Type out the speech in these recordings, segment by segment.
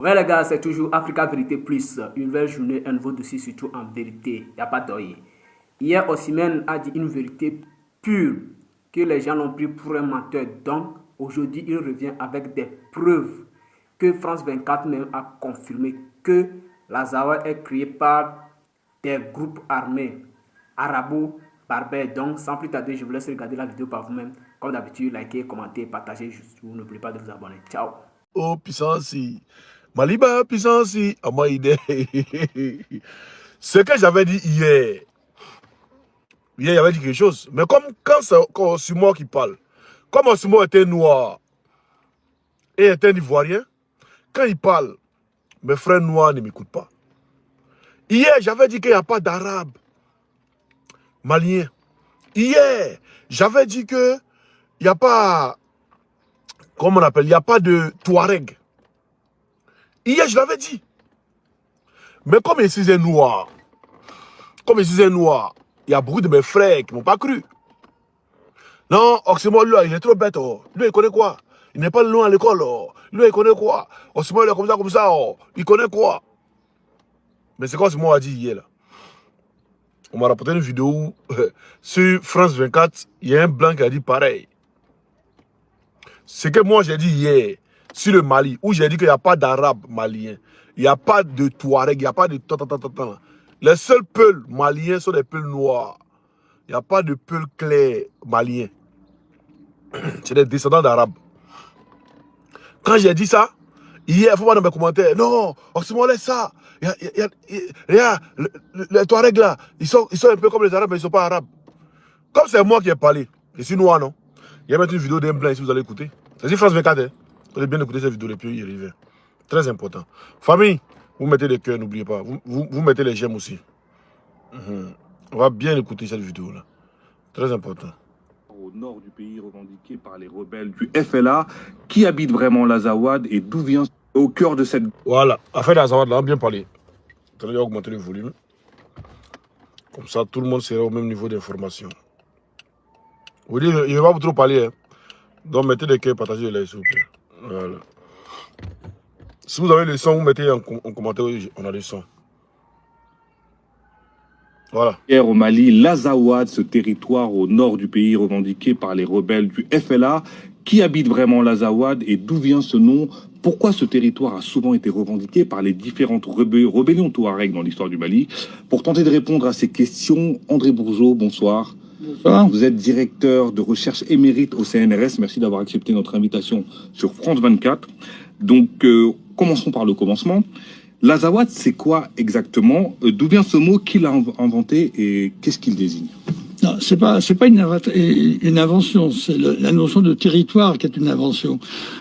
Ouais les gars, c'est toujours Africa Vérité Plus, une nouvelle journée, un nouveau dossier, surtout en vérité, il n'y a pas d'oeil. Hier, Osimhen a dit une vérité pure, que les gens l'ont pris pour un menteur. Donc, aujourd'hui, il revient avec des preuves que France 24 même a confirmé que la Zawa est créée par des groupes armés arabo-barbères. Donc, sans plus tarder, je vous laisse regarder la vidéo par vous-même. Comme d'habitude, likez, commentez, partagez, n'oubliez pas de vous abonner. Ciao. Oh, puissance. Maliba, puissance. À moi, idée. Ce que j'avais dit hier, j'avais dit quelque chose. Mais comme quand c'est Osimhen qui parle, comme Osimhen était noir et était un Ivoirien, quand il parle, mes frères noirs ne m'écoutent pas. Hier, j'avais dit qu'il n'y a pas d'Arabes maliens. Hier, j'avais dit qu'il n'y a pas, comment on appelle, il n'y a pas de Touareg. Hier, je l'avais dit. Mais comme je suis un noir, il y a beaucoup de mes frères qui ne m'ont pas cru. Non, Osimhen, lui, il est trop bête. Oh. Lui, il connaît quoi? Il n'est pas loin à l'école. Oh. Lui, il connaît quoi? Osimhen, il est comme ça. Oh. Il connaît quoi? Mais c'est quoi Osimhen a dit hier là? On m'a rapporté une vidéo où, sur France 24, il y a un blanc qui a dit pareil. Ce que moi j'ai dit hier, sur le Mali, où j'ai dit qu'il n'y a pas d'Arabes maliens, il n'y a pas de Touareg, il n'y a pas de... Les seuls peuls maliens sont des peuls noirs. Il n'y a pas de peuls clairs maliens. C'est des descendants d'Arabes. Quand j'ai dit ça, hier, il faut voir dans mes commentaires, non, Osimhen laisse ça. Regarde, les Touaregs là, ils sont un peu comme les Arabes, mais ils ne sont pas Arabes. Comme c'est moi qui ai parlé, je suis noir, non? Il y a même une vidéo d'un blanc ici, vous allez écouter. C'est sur France 24, hein? Vous allez bien écouter cette vidéo, et puis y arriver. Très important. Famille, vous mettez des cœurs, n'oubliez pas. Vous mettez les j'aime aussi. On va bien écouter cette vidéo-là. Très important. Au nord du pays, revendiqué par les rebelles du FLA, qui habite vraiment l'Azawad et d'où vient au cœur de cette... Voilà, affaire d'Azawad, là, on a bien parlé. Vous allez augmenter le volume. Comme ça, tout le monde sera au même niveau d'information. Vous dites, il ne va pas trop parler. Hein. Donc, mettez des cœurs, partagez-les, s'il vous plaît. Voilà. Si vous avez le son, vous mettez en commentaire, on a le son. Voilà. Hier au Mali, l'Azawad, ce territoire au nord du pays revendiqué par les rebelles du FLA, qui habite vraiment l'Azawad et d'où vient ce nom? Pourquoi ce territoire a souvent été revendiqué par les différentes rébellions touareg dans l'histoire du Mali? Pour tenter de répondre à ces questions, André Bourgeot, bonsoir. Bonsoir. Vous êtes directeur de recherche émérite au CNRS. Merci d'avoir accepté notre invitation sur France 24. Donc, commençons par le commencement. L'Azawad, c'est quoi exactement? D'où vient ce mot? Qui l'a inventé et qu'est-ce qu'il désigne? Non, c'est pas une invention, c'est la notion de territoire qui est une invention.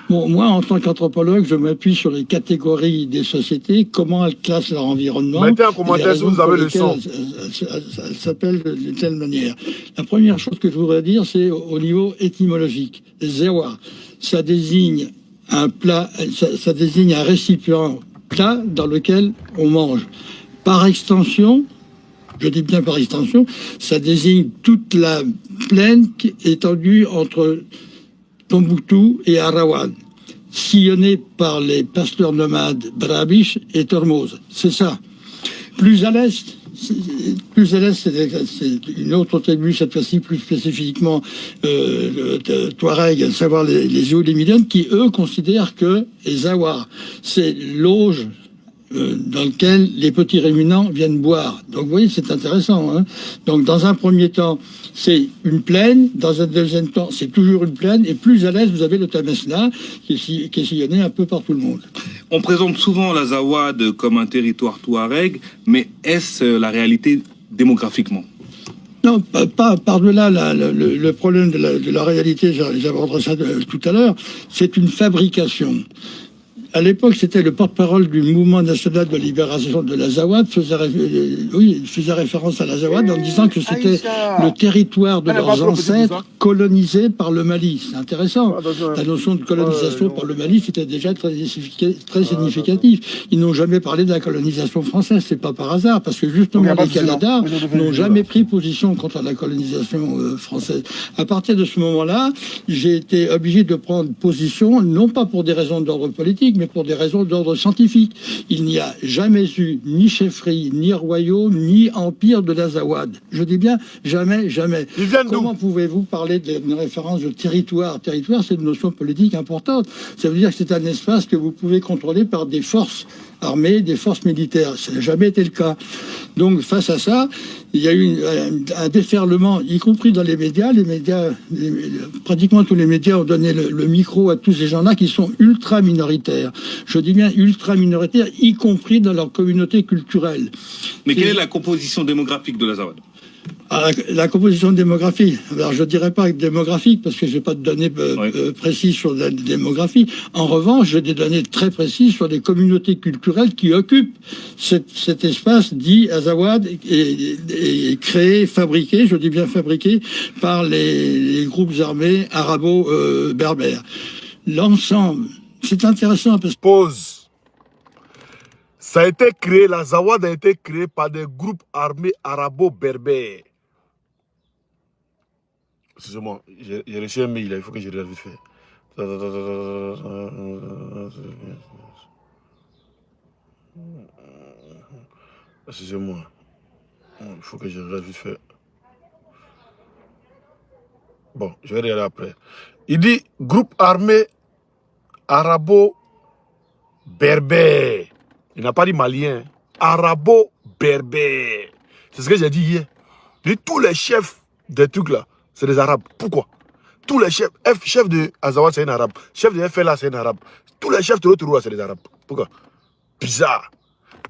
Bon, moi, en tant qu'anthropologue, je m'appuie sur les catégories des sociétés, comment elles classent leur environnement. Mettez un commentaire si vous avez le son. Elles s'appellent de telle manière. La première chose que je voudrais dire, c'est au niveau étymologique. Zewa, ça désigne un plat, ça désigne un récipient plat dans lequel on mange. Par extension, je dis bien par extension, ça désigne toute la plaine étendue entre Tombouctou et Araouane, sillonnée par les pasteurs nomades Brabiche et Tormoz. C'est ça. Plus à l'est, c'est une autre tribu, cette fois-ci plus spécifiquement le Touareg, à savoir les Oulimidiennes, qui eux considèrent que les Zawar, c'est l'auge dans lequel les petits ruminants viennent boire. Donc vous voyez, c'est intéressant. Hein. Donc dans un premier temps, c'est une plaine. Dans un deuxième temps, c'est toujours une plaine. Et plus à l'est, vous avez le Tamesna, qui est sillonné un peu par tout le monde. On présente souvent l'Azawad comme un territoire touareg, mais est-ce la réalité démographiquement? Non, pas par-delà le problème de la réalité, j'aborderai ça tout à l'heure. C'est une fabrication. À l'époque, c'était le porte-parole du mouvement national de libération de l'Azawad, il faisait référence à l'Azawad en disant que c'était le territoire de leurs ancêtres colonisé par le Mali. C'est intéressant. La notion de colonisation par le Mali, c'était déjà très significatif. Ils n'ont jamais parlé de la colonisation française, c'est pas par hasard, parce que justement les Canadiens n'ont jamais pris position contre la colonisation française. À partir de ce moment-là, j'ai été obligé de prendre position, non pas pour des raisons d'ordre politique, mais pour des raisons d'ordre scientifique. Il n'y a jamais eu ni chefferie, ni royaume, ni empire de l'Azawad. Je dis bien jamais, jamais. Ils viennent d'où? Comment pouvez-vous parler d'une référence de territoire? Territoire, c'est une notion politique importante. Ça veut dire que c'est un espace que vous pouvez contrôler par des forces armées, des forces militaires. Ça n'a jamais été le cas. Donc, face à ça, il y a eu un déferlement, y compris dans les médias. Pratiquement tous les médias ont donné le micro à tous ces gens-là qui sont ultra minoritaires. Je dis bien ultra minoritaires, y compris dans leur communauté culturelle. Mais quelle est la composition démographique de l'Azawad? La composition démographique, alors je ne dirais pas démographique parce que je n'ai pas de données précises sur la démographie. En revanche, j'ai des données très précises sur les communautés culturelles qui occupent cet espace dit Azawad et créé, fabriqué, je dis bien fabriqué, par les groupes armés arabo-berbères. L'ensemble, c'est intéressant parce que... Pause. Ça a été créé, l'Azawad a été créé par des groupes armés arabo-berbères. Excusez-moi, j'ai reçu un mail, il faut que je regarde vite fait. Excusez-moi, il faut que je regarde vite fait. Bon, je vais regarder après. Il dit groupe armé arabo-berbère. Il n'a pas dit malien, arabo-berbère. C'est ce que j'ai dit hier. Il dit tous les chefs des trucs là, c'est des arabes. Pourquoi? Tous les chefs, chef de Azawad c'est un arabe, chef de FLA c'est un arabe. Tous les chefs de l'autre c'est des arabes. Pourquoi? Bizarre.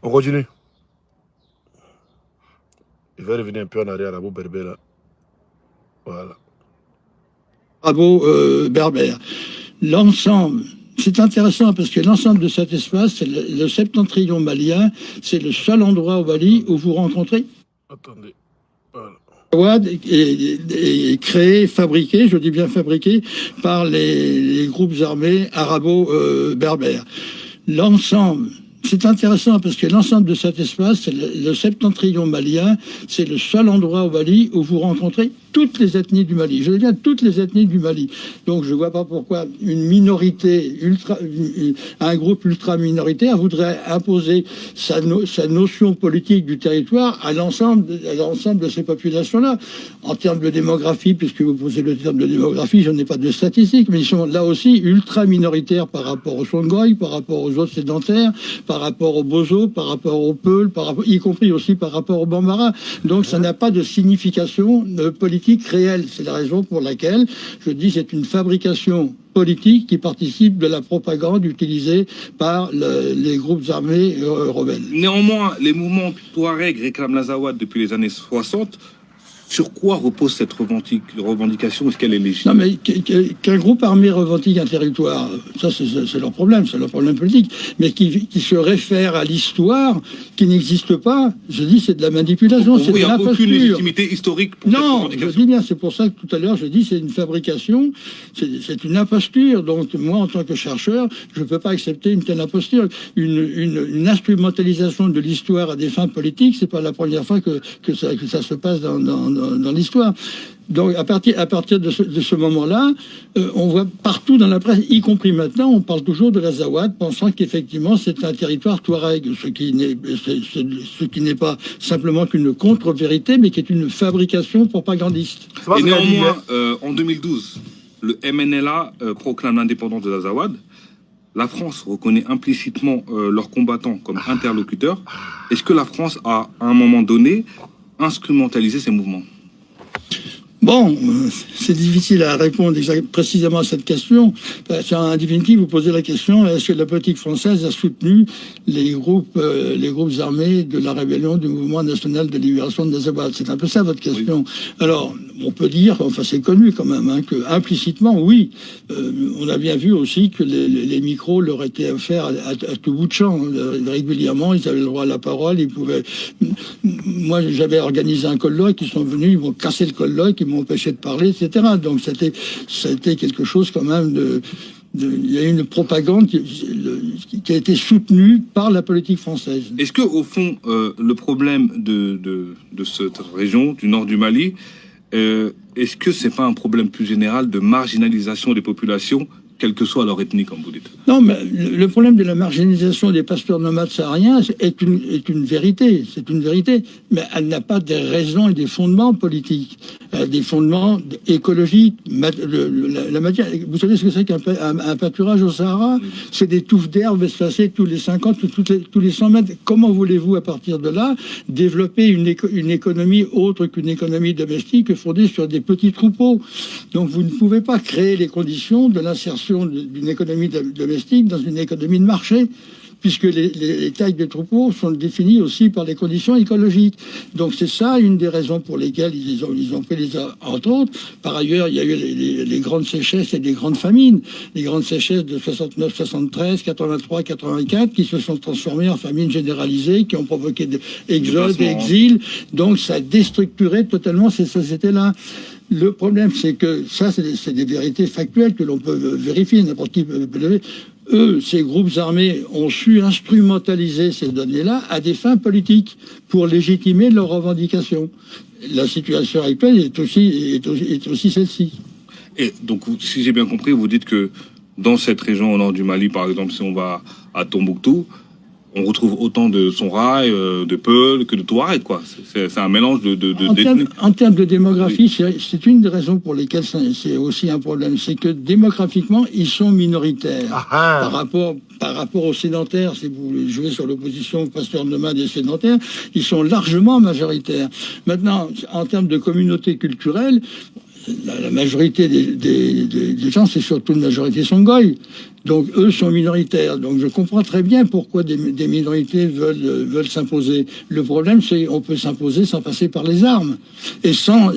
On continue. Je vais revenir un peu en arrière, arabo-berbère là. Voilà. Arabo-berbère. L'ensemble. C'est intéressant parce que l'ensemble de cet espace, c'est le septentrion malien, c'est le seul endroit au Mali où vous rencontrez. Attendez. Voilà. Est créé, fabriqué, je dis bien fabriqué, par les groupes armés arabo-berbères. L'ensemble. C'est intéressant parce que l'ensemble de cet espace, c'est le septentrion malien, c'est le seul endroit au Mali où vous rencontrez toutes les ethnies du Mali. Je dis bien toutes les ethnies du Mali. Donc je ne vois pas pourquoi une minorité, un groupe ultra minoritaire voudrait imposer sa notion politique du territoire à l'ensemble de ces populations-là. En termes de démographie, puisque vous posez le terme de démographie, je n'ai pas de statistiques, mais ils sont là aussi ultra minoritaires par rapport aux Songhai, par rapport aux autres sédentaires, par rapport aux Bozo, par rapport aux Peuls, y compris aussi par rapport aux Bambara. Donc ça n'a pas de signification politique réelle. C'est la raison pour laquelle je dis c'est une fabrication politique qui participe de la propagande utilisée par les groupes armés rebelles. Néanmoins, les mouvements Touareg réclament l'Azawad depuis les années 60. Sur quoi repose cette revendication? Est-ce qu'elle est légitime? Non, mais qu'un groupe armé revendique un territoire, ça c'est leur problème, c'est leur problème politique. Mais qui se réfère à l'histoire qui n'existe pas, je dis c'est de la manipulation, c'est de l'imposture. Il n'y a aucune légitimité historique pour cette revendication. Non, je dis bien, c'est pour ça que tout à l'heure je dis c'est une fabrication, c'est une imposture. Donc moi en tant que chercheur, je ne peux pas accepter une telle imposture. Une instrumentalisation de l'histoire à des fins politiques, c'est pas la première fois que ça se passe dans l'histoire. Donc à partir de ce moment-là, on voit partout dans la presse, y compris maintenant, on parle toujours de l'Azawad, pensant qu'effectivement c'est un territoire touareg, ce qui n'est pas simplement qu'une contre-vérité, mais qui est une fabrication propagandiste. Et néanmoins, en 2012, le MNLA proclame l'indépendance de l'Azawad. La France reconnaît implicitement leurs combattants comme interlocuteurs. Est-ce que la France a, à un moment donné, instrumentaliser ces mouvements? Bon, c'est difficile à répondre précisément à cette question. En définitive, vous posez la question, est-ce que la politique française a soutenu les groupes armés de la rébellion du mouvement national de libération de l'Azawad? C'est un peu ça votre question. Oui. Alors, on peut dire, enfin c'est connu quand même, hein, que implicitement, oui. On a bien vu aussi que les micros leur étaient offerts à tout bout de champ. Régulièrement, ils avaient le droit à la parole, ils pouvaient... Moi, j'avais organisé un colloque, ils sont venus, ils m'ont cassé le colloque, ils m'ont empêché de parler, etc. Donc, ça a été quelque chose quand même il y a une propagande qui a été soutenue par la politique française. Est-ce que, au fond, le problème de cette région, du nord du Mali, est-ce que c'est pas un problème plus général de marginalisation des populations quelle que soit leur ethnie, comme vous dites. Non, mais le problème de la marginalisation des pasteurs nomades sahariens est une vérité. C'est une vérité, mais elle n'a pas des raisons et des fondements politiques. Elle a des fondements écologiques. La matière, vous savez ce que c'est qu'un pâturage au Sahara? C'est des touffes d'herbe espacées tous les 50, tous les 100 mètres. Comment voulez-vous, à partir de là, développer une économie autre qu'une économie domestique fondée sur des petits troupeaux? Donc vous ne pouvez pas créer les conditions de l'insertion d'une économie domestique dans une économie de marché, puisque les tailles de troupeaux sont définies aussi par les conditions écologiques. Donc c'est ça une des raisons pour lesquelles ils ont pris les... Entre autres, par ailleurs, il y a eu les grandes sécheresses et les grandes famines. Les grandes sécheresses de 69, 73, 83, 84, qui se sont transformées en famines généralisées, qui ont provoqué des exodes, exils. Donc ça a déstructuré totalement ces sociétés-là. Le problème, c'est que ça, c'est des vérités factuelles que l'on peut vérifier, n'importe qui peut lever. Eux, ces groupes armés, ont su instrumentaliser ces données-là à des fins politiques pour légitimer leurs revendications. La situation actuelle est aussi celle-ci. Et donc, si j'ai bien compris, vous dites que dans cette région au nord du Mali, par exemple, si on va à Tombouctou, on retrouve autant de Songhai, de Peul que de Touareg, quoi. C'est un mélange en termes de démographie, c'est une des raisons pour lesquelles c'est aussi un problème. C'est que démographiquement, ils sont minoritaires par rapport aux sédentaires. Si vous jouez sur l'opposition pasteurs nomades et sédentaires, ils sont largement majoritaires. Maintenant, en termes de communauté culturelle, la majorité des gens, c'est surtout une majorité songhai. Donc, eux sont minoritaires. Donc, je comprends très bien pourquoi des minorités veulent s'imposer. Le problème, c'est qu'on peut s'imposer sans passer par les armes. Et sans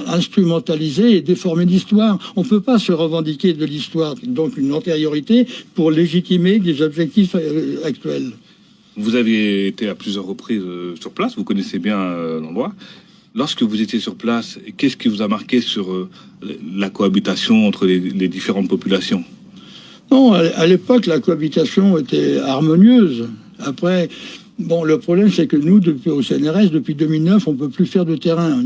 instrumentaliser et déformer l'histoire. On ne peut pas se revendiquer de l'histoire, donc une antériorité, pour légitimer des objectifs actuels. Vous avez été à plusieurs reprises sur place, vous connaissez bien l'endroit. Lorsque vous étiez sur place, qu'est-ce qui vous a marqué sur la cohabitation entre les différentes populations? Non, à l'époque, la cohabitation était harmonieuse. Après, bon, le problème, c'est que nous, au CNRS, depuis 2009, on ne peut plus faire de terrain.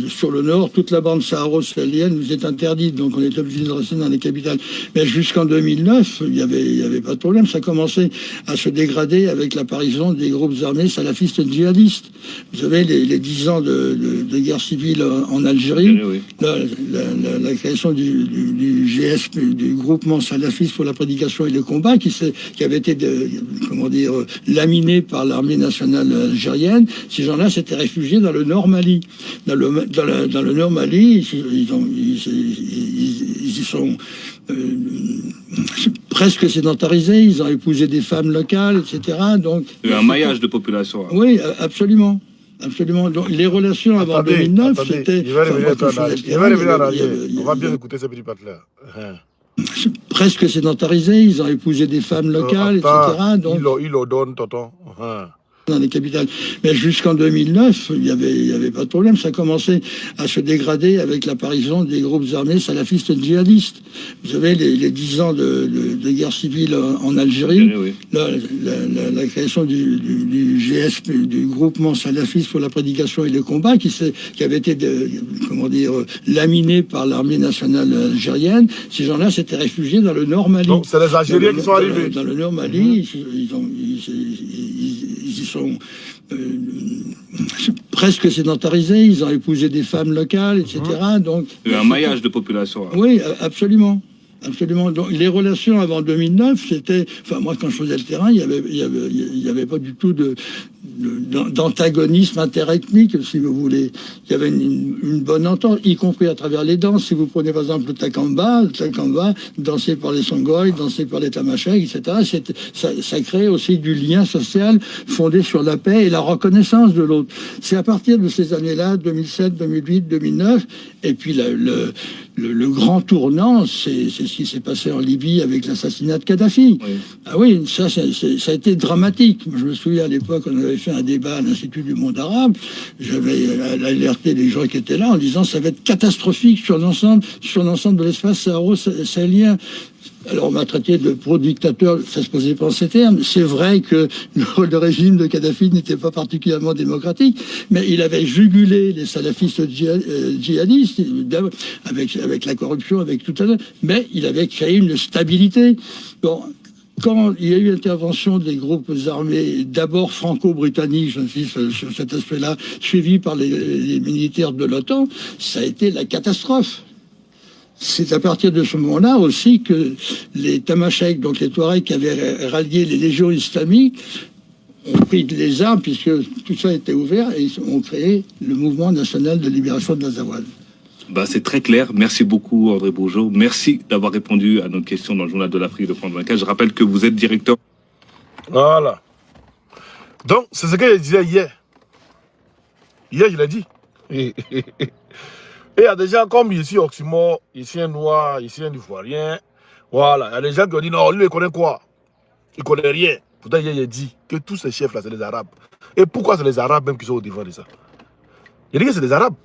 Sur le nord, toute la bande saharo-sahélienne nous est interdite, donc on est obligé de rester dans les capitales. Mais jusqu'en 2009, il y avait pas de problème. Ça commençait à se dégrader avec l'apparition des groupes armés salafistes et djihadistes. Vous savez, les 10 ans de guerre civile en Algérie, oui. La création du GSP, du groupement salafiste pour la prédication et le combat, qui avait été, laminé par l'armée nationale algérienne. Ces gens-là s'étaient réfugiés dans le Nord Mali. Dans le Nord Mali, ils y sont presque sédentarisés. Ils ont épousé des femmes locales, etc. Donc, il y a un maillage de population. Hein. Oui, absolument. Absolument. Donc, les relations avant 2009, c'était... Il va revenir en arrière. On va bien écouter ce petit pote-là. Presque sédentarisés, ils ont épousé des femmes locales, etc. Donc, il le donne, tonton. Dans les capitales. Mais jusqu'en 2009, il y avait pas de problème. Ça commençait à se dégrader avec l'apparition des groupes armés salafistes et djihadistes. Vous savez, les 10 ans de guerre civile en Algérie, oui. La création du GSP, du groupement salafiste pour la prédication et le combat, qui avait été, laminé par l'armée nationale algérienne. Ces gens-là s'étaient réfugiés dans le Nord Mali. Donc, c'est les Algériens qui sont arrivés. Dans le Nord Mali, ils sont presque sédentarisés, ils ont épousé des femmes locales, etc. Donc, il y a un maillage de population. Hein. Oui, absolument. Absolument. Donc, les relations avant 2009, c'était... Enfin, moi, quand je faisais le terrain, il y avait pas du tout d'antagonisme interethnique, si vous voulez. Il y avait une bonne entente, y compris à travers les danses. Si vous prenez, par exemple, le takamba, dansé par les Songhai, dansé par les Tamashek, etc., ça crée aussi du lien social fondé sur la paix et la reconnaissance de l'autre. C'est à partir de ces années-là, 2007, 2008, 2009, et puis le grand tournant, c'est ce qui s'est passé en Libye avec l'assassinat de Kadhafi. Oui. Ah oui, ça a été dramatique. Je me souviens à l'époque, on avait j'avais fait un débat à l'Institut du monde arabe, j'avais alerté les gens qui étaient là en disant ça va être catastrophique sur l'ensemble de l'espace saharo-sahélien. Alors on m'a traité de pro-dictateur, ça se posait pas en ces termes. C'est vrai que le régime de Kadhafi n'était pas particulièrement démocratique, mais il avait jugulé les salafistes djihadistes avec la corruption, avec tout ça, mais il avait créé une stabilité. Bon, quand il y a eu l'intervention des groupes armés, d'abord franco-britanniques, j'insiste sur cet aspect-là, suivis par les militaires de l'OTAN, ça a été la catastrophe. C'est à partir de ce moment-là aussi que les Tamashek, donc les Touaregs qui avaient rallié les légions islamiques, ont pris les armes, puisque tout ça était ouvert, et ils ont créé le mouvement national de libération de l'Azawad. Bah, c'est très clair. Merci beaucoup, André Bourgeot. Merci d'avoir répondu à nos questions dans le Journal de l'Afrique de France 24. Je rappelle que vous êtes directeur. Voilà. Donc, c'est ce que je disais hier. Hier, je l'ai dit. Et il y a des gens comme ici, Oxymore, ici un noir, ici un ivoirien. Voilà. Il y a des gens qui ont dit non, lui, il connaît quoi? Il connaît rien. Pourtant, hier, il dit que tous ces chefs-là, c'est les Arabes. Et pourquoi c'est les Arabes même qui sont au devant de ça? Il dit que c'est les Arabes.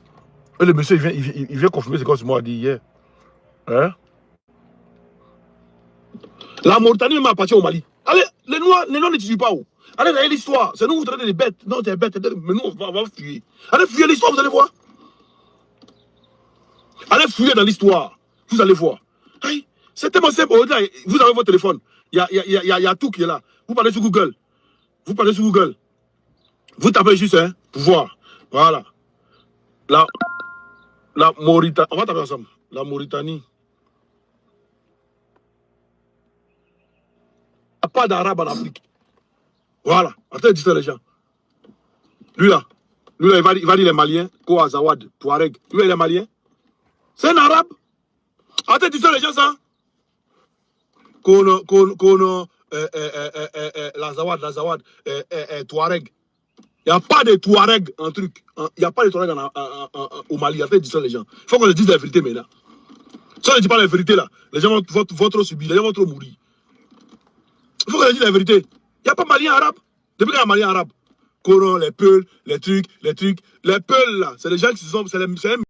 Et le monsieur, il vient confirmer ce qu'Oxymore a dit hier. Hein? La Mauritanie m'a appartient au Mali. Allez, les Noirs n'étudient pas où? Allez, regardez l'histoire. C'est nous, vous traitez des bêtes. Non, t'es bête. Mais nous, on va fuir. Allez, fuyez l'histoire, vous allez voir. Allez fouiller dans l'histoire, vous allez voir. Hey, c'est tellement simple. Vous avez votre téléphone, il y a tout qui est là. Vous parlez sur Google. Vous parlez sur Google. Vous tapez juste, hein, pour voir. Voilà. La Mauritanie. On va taper ensemble. La Mauritanie. Il n'y a pas d'arabe en Afrique. Voilà. Attends, dites les gens. Lui là, il va dire les Maliens, Koa, Zawad, Touareg. Lui, il est malien. C'est un arabe. Attends, tu sais les gens ça? La Zawad, Touareg. Il n'y a pas de Touareg en truc. Il n'y a pas de Touareg au Mali. Attends, tu sais les gens. Il faut qu'on se dise la vérité maintenant. Si on ne dit pas la vérité là, les gens vont trop subir, les gens vont trop mourir. Il faut qu'on se dise la vérité. Il n'y a pas malien arabe. Depuis qu'il y a un malien arabe. Les Peuls, les trucs. Les Peuls là, c'est les gens qui sont.